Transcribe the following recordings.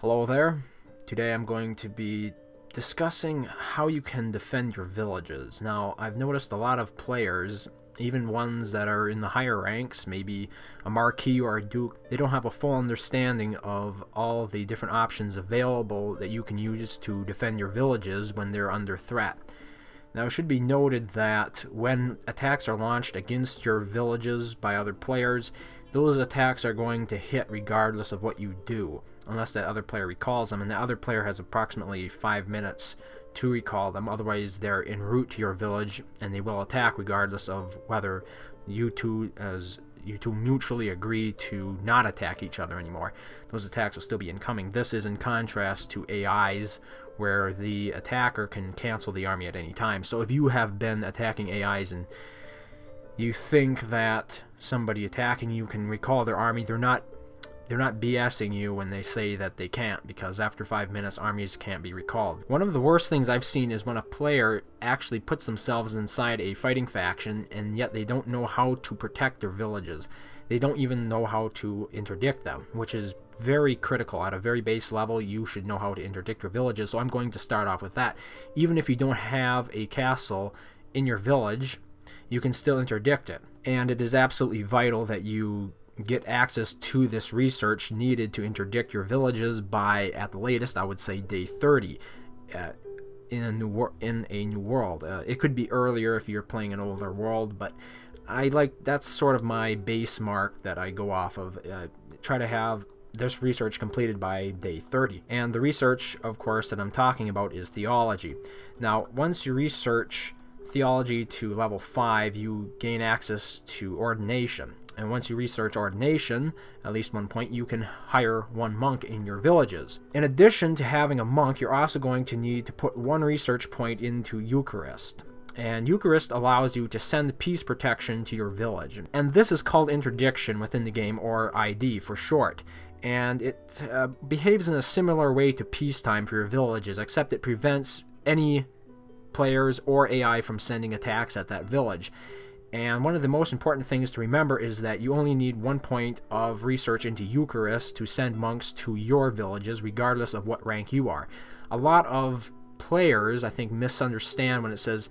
Hello there. Today I'm going to be discussing how you can defend your villages. Now, I've noticed a lot of players, even ones that are in the higher ranks, maybe a marquis or a duke, they don't have a full understanding of all the different options available that you can use to defend your villages when they're under threat. Now, it should be noted that when attacks are launched against your villages by other players, those attacks are going to hit regardless of what you do, unless that other player recalls them, and the other player has approximately 5 minutes to recall them. Otherwise, they're en route to your village, and they will attack regardless of whether you two mutually agree to not attack each other anymore. Those attacks will still be incoming. This is in contrast to AIs, where the attacker can cancel the army at any time. So if you have been attacking AIs and you think that somebody attacking you can recall their army, they're not BSing you when they say that they can't, because after 5 minutes armies can't be recalled. One of the worst things I've seen is when a player actually puts themselves inside a fighting faction and yet they don't know how to protect their villages. They don't even know how to interdict them, which is very critical. At a very base level, you should know how to interdict your villages, so I'm going to start off with that. Even if you don't have a castle in your village, you can still interdict it, and it is absolutely vital that you get access to this research needed to interdict your villages by, at the latest, I would say day 30 in a new world. It could be earlier if you're playing an older world, but that's sort of my base mark that I go off of. Try to have this research completed by day 30. And the research, of course, that I'm talking about is theology. Now, once you research theology to level 5, you gain access to ordination. And once you research ordination, at least one point, you can hire one monk in your villages. In addition to having a monk, you're also going to need to put one research point into Eucharist. And Eucharist allows you to send peace protection to your village. And this is called Interdiction within the game, or ID for short. And it behaves in a similar way to peacetime for your villages, except it prevents any players or AI from sending attacks at that village. And one of the most important things to remember is that you only need 1 point of research into Eucharist to send monks to your villages, regardless of what rank you are. A lot of players, I think, misunderstand when it says,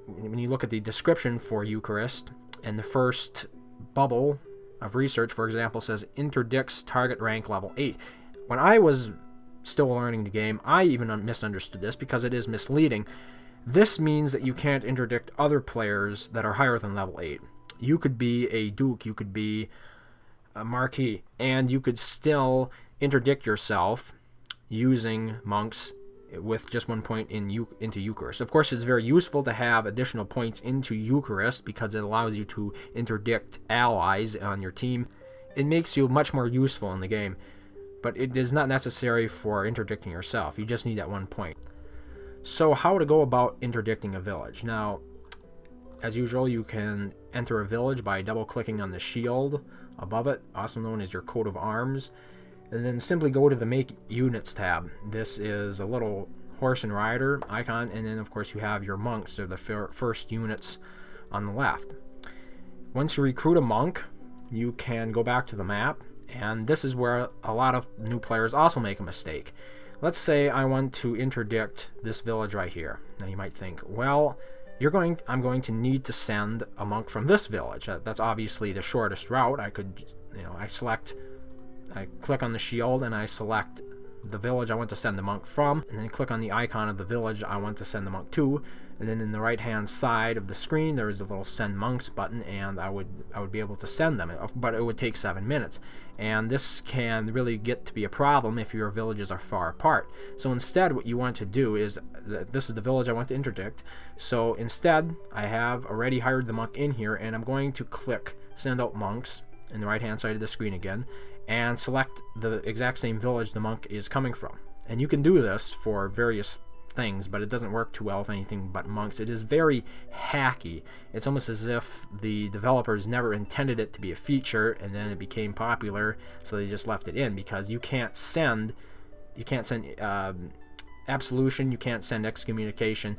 when you look at the description for Eucharist, and the first bubble of research, for example, says interdicts target rank level 8. When I was still learning the game, I even misunderstood this because it is misleading. This means that you can't interdict other players that are higher than level 8. You could be a duke, you could be a marquis, and you could still interdict yourself using monks with just 1 point into Eucharist. Of course, it's very useful to have additional points into Eucharist because it allows you to interdict allies on your team. It makes you much more useful in the game, but it is not necessary for interdicting yourself. You just need that 1 point. So how to go about interdicting a village? Now, as usual, you can enter a village by double-clicking on the shield above it, also known as your coat of arms, and then simply go to the Make Units tab. This is a little horse and rider icon, and then of course you have your monks. They're the first units on the left. Once you recruit a monk, you can go back to the map, and this is where a lot of new players also make a mistake. Let's say I want to interdict this village right here. Now you might think, well, I'm going to need to send a monk from this village. That's obviously the shortest route. I could, I click on the shield and I select the village I want to send the monk from, and then click on the icon of the village I want to send the monk to, and then in the right hand side of the screen there is a little send monks button, and I would be able to send them, but it would take 7 minutes, and this can really get to be a problem if your villages are far apart. So instead, what you want to do is, this is the village I want to interdict, so instead I have already hired the monk in here, and I'm going to click send out monks in the right hand side of the screen again, and select the exact same village the monk is coming from. And you can do this for various things, but it doesn't work too well with anything but monks. It is very hacky. It's almost as if the developers never intended it to be a feature, and then it became popular, so they just left it in, because you can't send absolution, you can't send excommunication.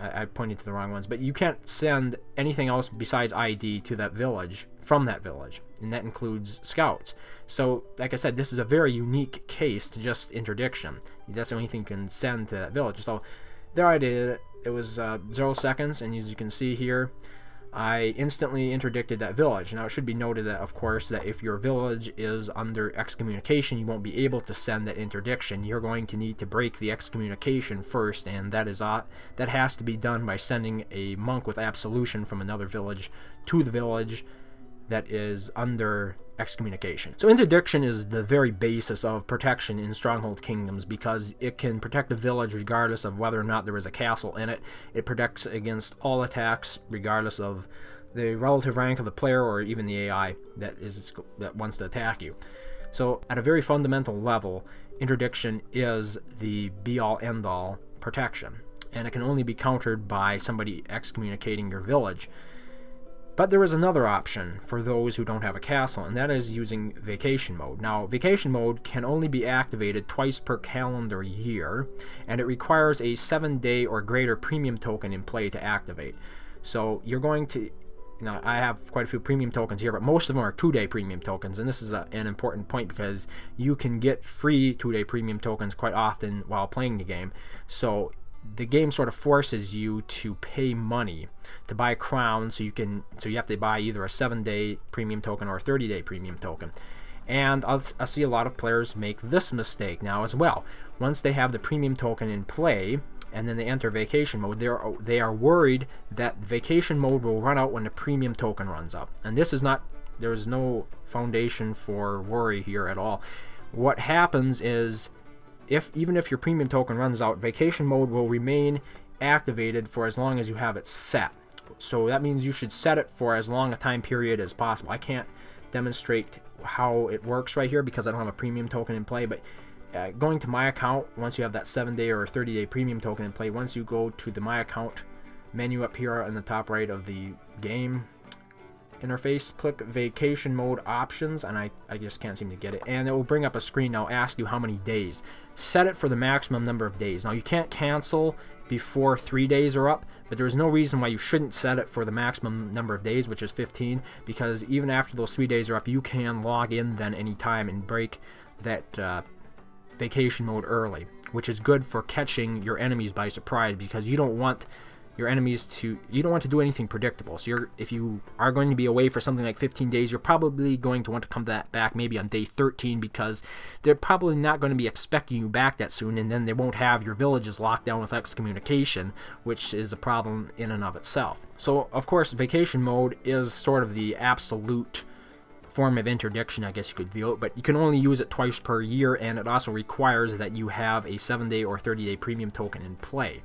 I pointed to the wrong ones, but you can't send anything else besides ID to that village from that village, and that includes scouts. So, like I said, this is a very unique case to just interdiction. That's the only thing you can send to that village. So, there I did it. It was 0 seconds, and as you can see here, I instantly interdicted that village. Now, it should be noted that, of course, that if your village is under excommunication, you won't be able to send that interdiction. You're going to need to break the excommunication first, and that has to be done by sending a monk with absolution from another village to the village that is under excommunication. So interdiction is the very basis of protection in Stronghold Kingdoms, because it can protect a village regardless of whether or not there is a castle in it. It protects against all attacks regardless of the relative rank of the player or even the AI that wants to attack you. So at a very fundamental level, interdiction is the be-all end-all protection, and it can only be countered by somebody excommunicating your village. But there is another option for those who don't have a castle, and that is using vacation mode. Now, vacation mode can only be activated twice per calendar year, and it requires a 7-day or greater premium token in play to activate. So you're going to, now I have quite a few premium tokens here, but most of them are 2-day premium tokens, and this is an important point because you can get free 2-day premium tokens quite often while playing the game. So the game sort of forces you to pay money to buy crowns, so you have to buy either a 7-day premium token or a 30-day premium token. And I see a lot of players make this mistake now as well. Once they have the premium token in play and then they enter vacation mode, they are worried that vacation mode will run out when the premium token runs out. And this is not, there is no foundation for worry here at all. What happens is, even if your premium token runs out, vacation mode will remain activated for as long as you have it set. So that means you should set it for as long a time period as possible. I can't demonstrate how it works right here because I don't have a premium token in play, but going to my account, once you have that 7-day or 30-day premium token in play, once you go to the my account menu up here in the top right of the game interface, click vacation mode options, and I just can't seem to get it, and it will bring up a screen now, ask you how many days. Set it for the maximum number of days. Now you can't cancel before 3 days are up, but there's no reason why you shouldn't set it for the maximum number of days, which is 15, because even after those 3 days are up, you can log in then anytime and break that vacation mode early, which is good for catching your enemies by surprise, because you don't want your enemies to, you don't want to do anything predictable. So if you are going to be away for something like 15 days, you're probably going to want to come back maybe on day 13, because they're probably not going to be expecting you back that soon, and then they won't have your villages locked down with excommunication, which is a problem in and of itself. So of course vacation mode is sort of the absolute form of interdiction, I guess you could view it, but you can only use it twice per year, and it also requires that you have a 7-day or 30-day premium token in play.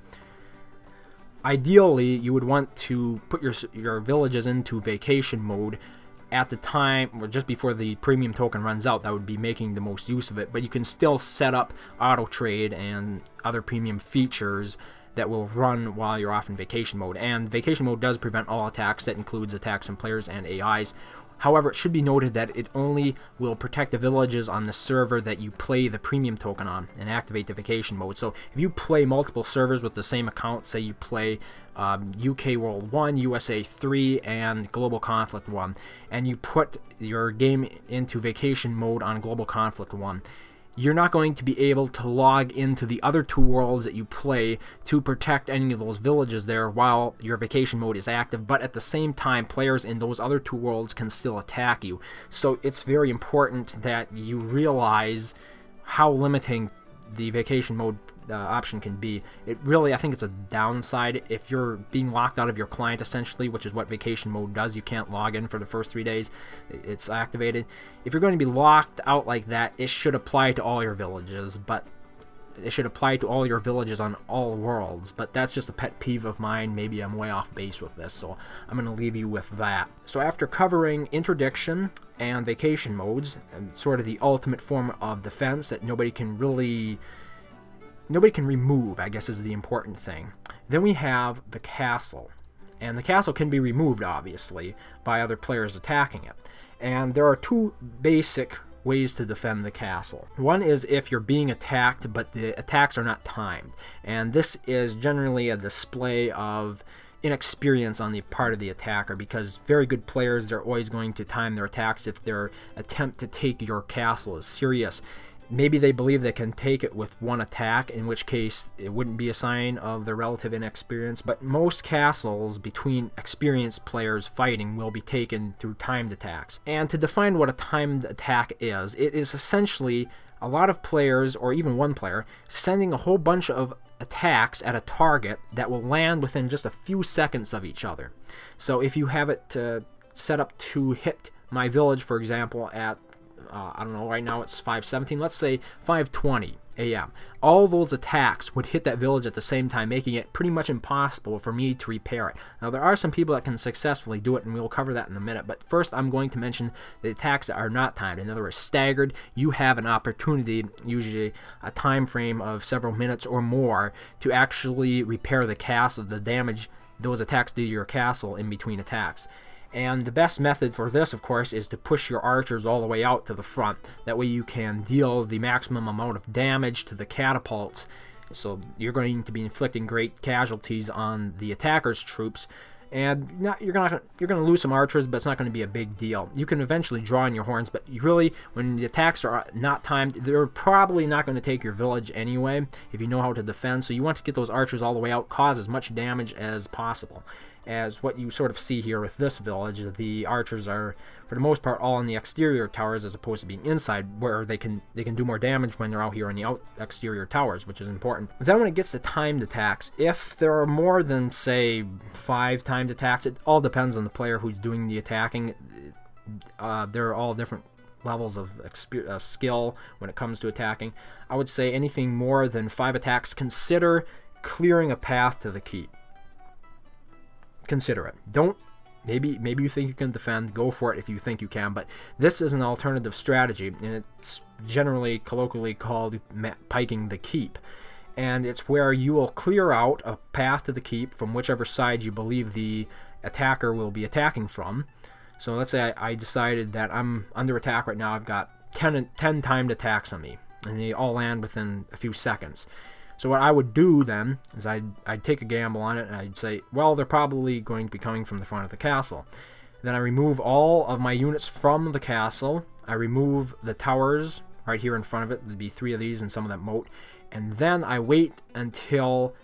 Ideally, you would want to put your villages into vacation mode at the time, or just before the premium token runs out. That would be making the most use of it, but you can still set up auto trade and other premium features that will run while you're off in vacation mode. And vacation mode does prevent all attacks. That includes attacks from players and AIs. However, it should be noted that it only will protect the villages on the server that you play the premium token on and activate the vacation mode. So if you play multiple servers with the same account, say you play UK World 1, USA 3, and Global Conflict 1, and you put your game into vacation mode on Global Conflict 1, you're not going to be able to log into the other 2 worlds that you play to protect any of those villages there while your vacation mode is active, but at the same time players in those other 2 worlds can still attack you. So it's very important that you realize how limiting the vacation mode option can be. It really, I think it's a downside if you're being locked out of your client essentially, which is what vacation mode does. You can't log in for the first 3 days it's activated. If you're going to be locked out like that, it should apply to all your villages, but it should apply to all your villages on all worlds. But that's just a pet peeve of mine. Maybe I'm way off base with this, so I'm going to leave you with that. So after covering interdiction and vacation modes, and sort of the ultimate form of defense that nobody can remove, I guess is the important thing. Then we have the castle. And the castle can be removed, obviously, by other players attacking it. And there are 2 basic ways to defend the castle. One is if you're being attacked, but the attacks are not timed. And this is generally a display of inexperience on the part of the attacker, because very good players, they're always going to time their attacks if their attempt to take your castle is serious. Maybe they believe they can take it with one attack, in which case it wouldn't be a sign of their relative inexperience, but most castles between experienced players fighting will be taken through timed attacks. And to define what a timed attack is, it is essentially a lot of players, or even one player, sending a whole bunch of attacks at a target that will land within just a few seconds of each other. So if you have it set up to hit my village, for example, at I don't know, right now it's 5:17, let's say 5:20 a.m. All those attacks would hit that village at the same time, making it pretty much impossible for me to repair it. Now, there are some people that can successfully do it, and we'll cover that in a minute, but first I'm going to mention the attacks that are not timed. In other words, staggered. You have an opportunity, usually a time frame of several minutes or more, to actually repair the castle, the damage those attacks do to your castle in between attacks. And the best method for this, of course, is to push your archers all the way out to the front. That way you can deal the maximum amount of damage to the catapults. So you're going to be inflicting great casualties on the attacker's troops. And you're going to lose some archers, but it's not going to be a big deal. You can eventually draw in your horns, but really, when the attacks are not timed, they're probably not going to take your village anyway, if you know how to defend. So you want to get those archers all the way out, cause as much damage as possible. As what you sort of see here with this village, the archers are, for the most part, all on the exterior towers as opposed to being inside, where they can do more damage when they're out here on the exterior towers, which is important. Then when it gets to timed attacks, if there are more than, say, 5 timed attacks, it all depends on the player who's doing the attacking. There are all different levels of skill when it comes to attacking. I would say anything more than 5 attacks, consider clearing a path to the keep. Consider it. Don't, maybe you think you can defend, go for it if you think you can, but this is an alternative strategy, and it's generally colloquially called piking the keep. And it's where you will clear out a path to the keep from whichever side you believe the attacker will be attacking from. So let's say I decided that I'm under attack right now. I've got 10 timed attacks on me, and they all land within a few seconds. So what I would do then is I'd take a gamble on it, and I'd say, well, they're probably going to be coming from the front of the castle. Then I remove all of my units from the castle. I remove the towers right here in front of it. There'd be 3 of these and some of that moat. And then I wait until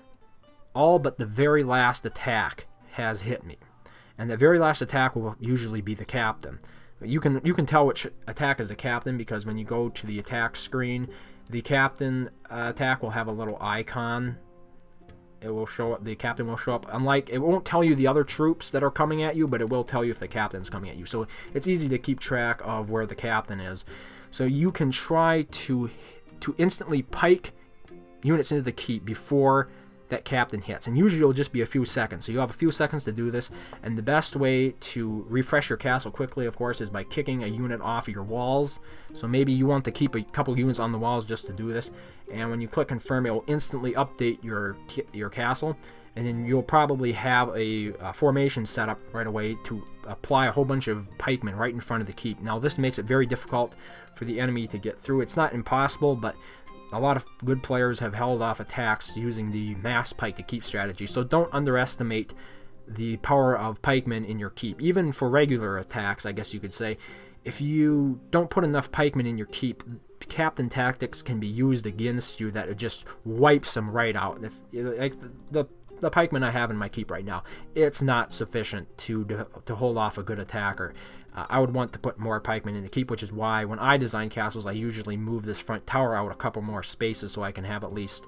all but the very last attack has hit me. And the very last attack will usually be the captain. You can tell which attack is the captain, because when you go to the attack screen, the captain attack will have a little icon. It will show up. The captain will show up. Unlike, it won't tell you the other troops that are coming at you, but it will tell you if the captain's coming at you. So it's easy to keep track of where the captain is. So you can try to instantly pike units into the keep before that captain hits, and usually it'll just be a few seconds. So you have a few seconds to do this, and the best way to refresh your castle quickly, of course, is by kicking a unit off of your walls. So maybe you want to keep a couple units on the walls just to do this, and when you click confirm, it will instantly update your castle, and then you'll probably have a formation set up right away to apply a whole bunch of pikemen right in front of the keep. Now this makes it very difficult for the enemy to get through. It's not impossible, but a lot of good players have held off attacks using the mass pike to keep strategy, so don't underestimate the power of pikemen in your keep. Even for regular attacks, I guess you could say, if you don't put enough pikemen in your keep, captain tactics can be used against you that it just wipes them right out. Like the pikemen I have in my keep right now, it's not sufficient to hold off a good attacker. I would want to put more pikemen in the keep, which is why when I design castles, I usually move this front tower out a couple more spaces so I can have at least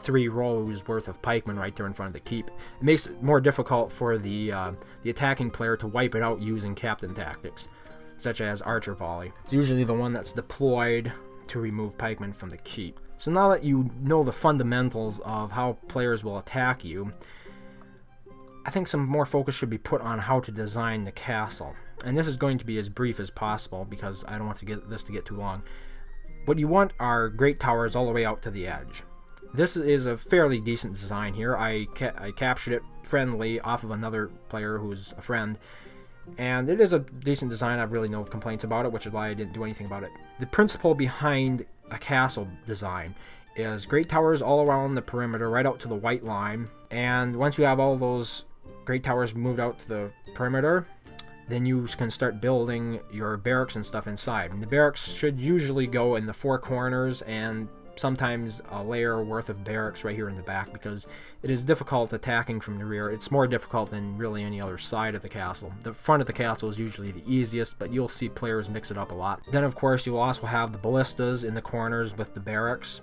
3 rows worth of pikemen right there in front of the keep. It makes it more difficult for the attacking player to wipe it out using captain tactics, such as archer volley. It's usually the one that's deployed to remove pikemen from the keep. So now that you know the fundamentals of how players will attack you, I think some more focus should be put on how to design the castle. And this is going to be as brief as possible because I don't want to get this to get too long. What you want are great towers all the way out to the edge. This is a fairly decent design here. I captured it friendly off of another player who's a friend, And it is a decent design. I have really no complaints about it, which is why I didn't do anything about it. The principle behind a castle design is great towers all around the perimeter, right out to the white line. And once you have all those great towers moved out to the perimeter, then you can start building your barracks and stuff inside. And the barracks should usually go in the four corners, and sometimes a layer worth of barracks right here in the back, because it is difficult attacking from the rear. It's more difficult than really any other side of the castle. The front of the castle is usually the easiest, but you'll see players mix it up a lot. Then of course you'll also have the ballistas in the corners with the barracks.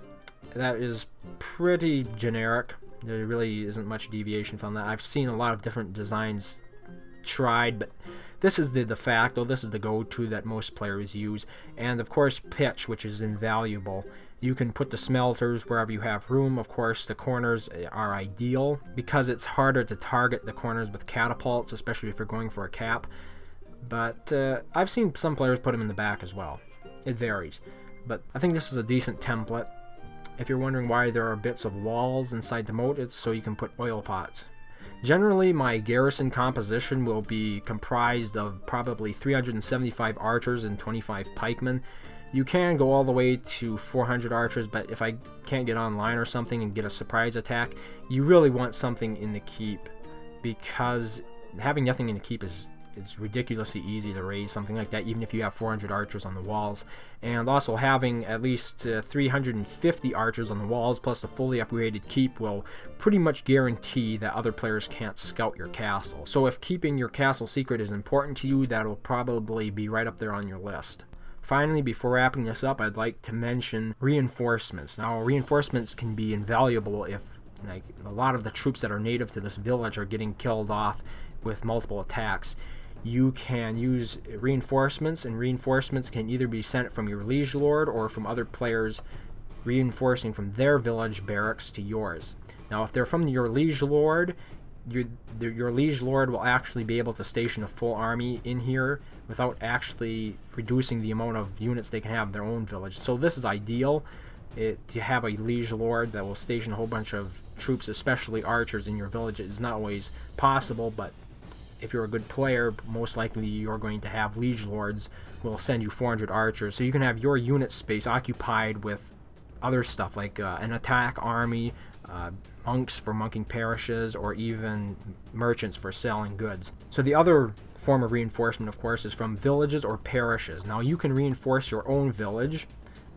That is pretty generic. There really isn't much deviation from that. I've seen a lot of different designs tried, but this is the de facto, this is the go-to that most players use. And of course pitch, which is invaluable. You can put the smelters wherever you have room. Of course the corners are ideal because it's harder to target the corners with catapults, especially if you're going for a cap. But I've seen some players put them in the back as well. It varies, but I think this is a decent template. If you're wondering why there are bits of walls inside the moat, it's so you can put oil pots. Generally, my garrison composition will be comprised of probably 375 archers and 25 pikemen. You can go all the way to 400 archers, but if I can't get online or something and get a surprise attack, you really want something in the keep, because having nothing in the keep is ridiculously easy to raise something like that, even if you have 400 archers on the walls. And also having at least 350 archers on the walls plus the fully upgraded keep will pretty much guarantee that other players can't scout your castle. So if keeping your castle secret is important to you, that'll probably be right up there on your list. Finally, before wrapping this up, I'd like to mention reinforcements. Now, reinforcements can be invaluable if like a lot of the troops that are native to this village are getting killed off with multiple attacks. You can use reinforcements, and reinforcements can either be sent from your liege lord or from other players reinforcing from their village barracks to yours. Now, if they're from your liege lord, your liege lord will actually be able to station a full army in here without actually reducing the amount of units they can have in their own village. So this is ideal. To have a liege lord that will station a whole bunch of troops, especially archers, in your village. It is not always possible, but if you're a good player, most likely you're going to have liege lords who will send you 400 archers, so you can have your unit space occupied with other stuff like an attack army, monks for monking parishes, or even merchants for selling goods. So the other form of reinforcement, of course, is from villages or parishes. Now you can reinforce your own village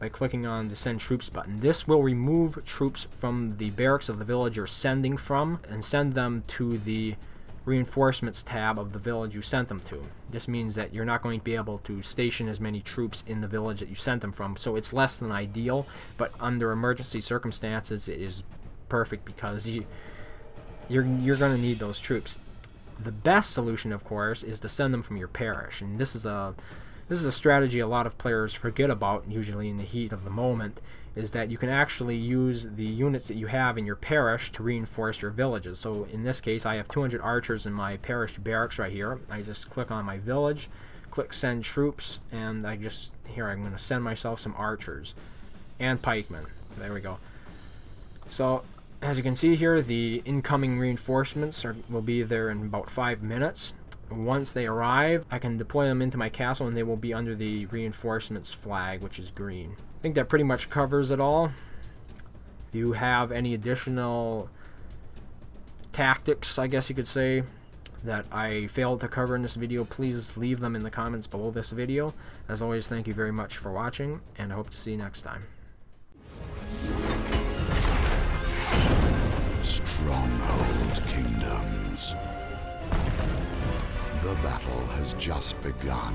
by clicking on the Send Troops button. This will remove troops from the barracks of the village you're sending from and send them to the Reinforcements tab of the village you sent them to. This means that you're not going to be able to station as many troops in the village that you sent them from, so it's less than ideal, but under emergency circumstances it is perfect, because you're going to need those troops. The best solution, of course, is to send them from your parish, and this is a strategy a lot of players forget about, usually in the heat of the moment, is that you can actually use the units that you have in your parish to reinforce your villages. So in this case, I have 200 archers in my parish barracks right here. I just click on my village, click Send Troops, and I'm going to send myself some archers and pikemen. There we go. So as you can see here, the incoming reinforcements will be there in about 5 minutes. Once they arrive, I can deploy them into my castle, and they will be under the reinforcements flag, which is green. I think that pretty much covers it all. If you have any additional tactics, I guess you could say, that I failed to cover in this video, please leave them in the comments below this video. As always, thank you very much for watching, and I hope to see you next time. Stronghold Kingdoms. The battle has just begun.